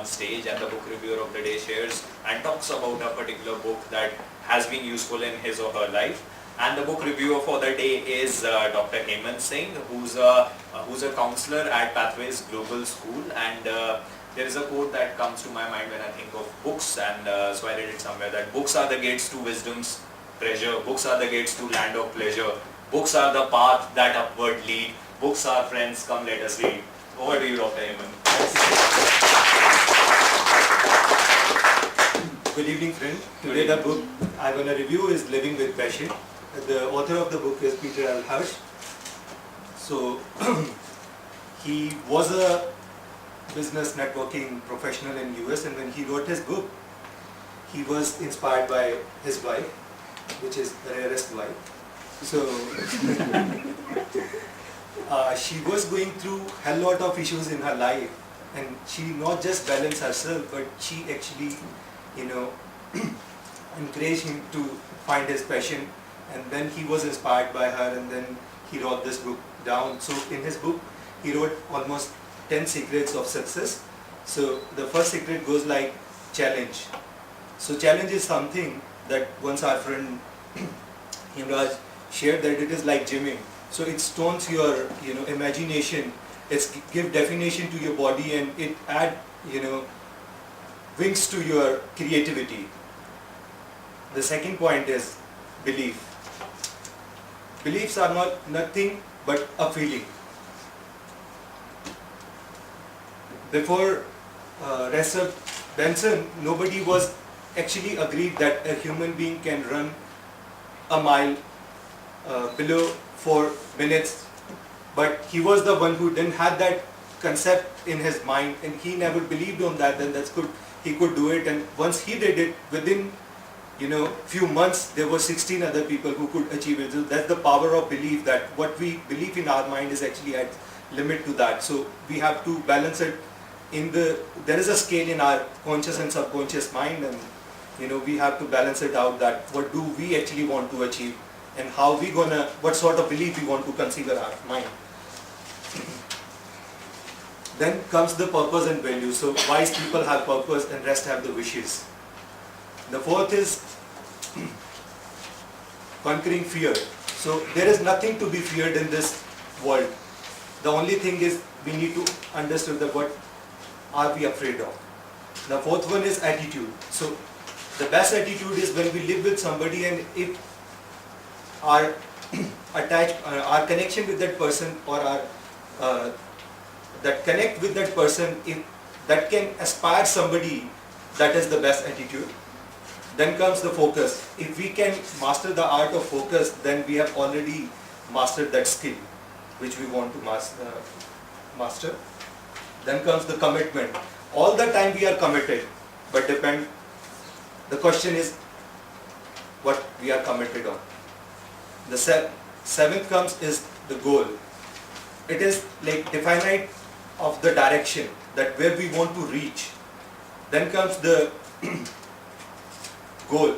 stage, and the book reviewer of the day shares and talks about a particular book that has been useful in his or her life. And the book reviewer for the day is Dr. Hemant Singh, who's a counselor at Pathways Global School. And there is a quote that comes to my mind when I think of books, and so I read it somewhere, that books are the gates to wisdom's treasure, books are the gates to land of pleasure, books are the path that upward lead, books are friends, come let us read. Over to you, Dr. Hemant. Good evening, friend. Today the book I'm going to review is Living with Passion. The author of the book is Peter L. Hirsch. So he was a business networking professional in US, and when he wrote his book, he was inspired by his wife, which is the rarest wife. So she was going through a lot of issues in her life, and she not just balanced herself, but she actually, encouraged him to find his passion. And then he was inspired by her, and then he wrote this book down. So in his book, he wrote almost 10 secrets of success. So the first secret goes like challenge. So challenge is something that once our friend Himraj shared, that it is like gymming. So it stones your imagination, it's give definition to your body, and it add wings to your creativity. The second point is belief. Beliefs are nothing but a feeling. Before Russell Benson, nobody was actually agreed that a human being can run a mile below 4 minutes, but he was the one who didn't have that concept in his mind, and he never believed on that, and he could do it. And once he did it, within few months, there were 16 other people who could achieve it. So that's the power of belief, that what we believe in our mind is actually at limit to that. So we have to balance it there is a scale in our conscious and subconscious mind, and we have to balance it out, that what do we actually want to achieve, and what sort of belief we want to consider our mind. Then comes the purpose and value. So wise people have purpose, and rest have the wishes. The fourth is conquering fear. So there is nothing to be feared in this world. The only thing is we need to understand that what are we afraid of. The fourth one is attitude. So the best attitude is when we live with somebody, and if our our connection with that person, or our that connect with that person, if that can aspire somebody, that is the best attitude. Then comes the focus. If we can master the art of focus, then we have already mastered that skill which we want to master. Then comes the commitment. All the time we are committed, but the question is what we are committed on. The seventh comes is the goal. It is like definite of the direction, that where we want to reach. Then comes the goal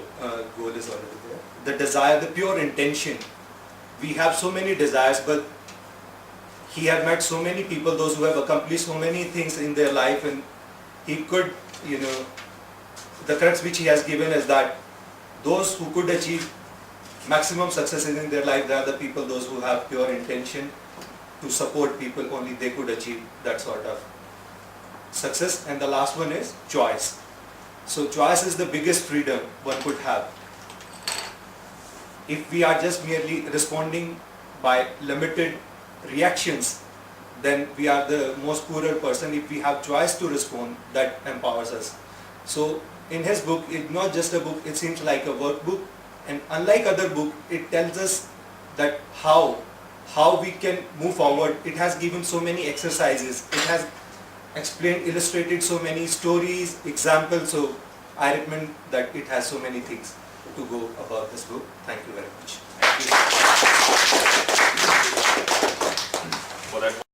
is already there. The desire, the pure intention. We have so many desires, but he had met so many people, those who have accomplished so many things in their life, and he could, the crux which he has given is that those who could achieve maximum successes in their life, they are the people, those who have pure intention to support people, only they could achieve that sort of success. And the last one is choice. So choice is the biggest freedom one could have. If we are just merely responding by limited reactions, then we are the most poorer person. If we have choice to respond, that empowers us. So in his book, it's not just a book, it seems like a workbook, and unlike other book, it tells us that how we can move forward. It has given so many exercises, it has explained, illustrated so many stories, examples. So I recommend that it has so many things to go about this book. Thank you very much. Thank you for that.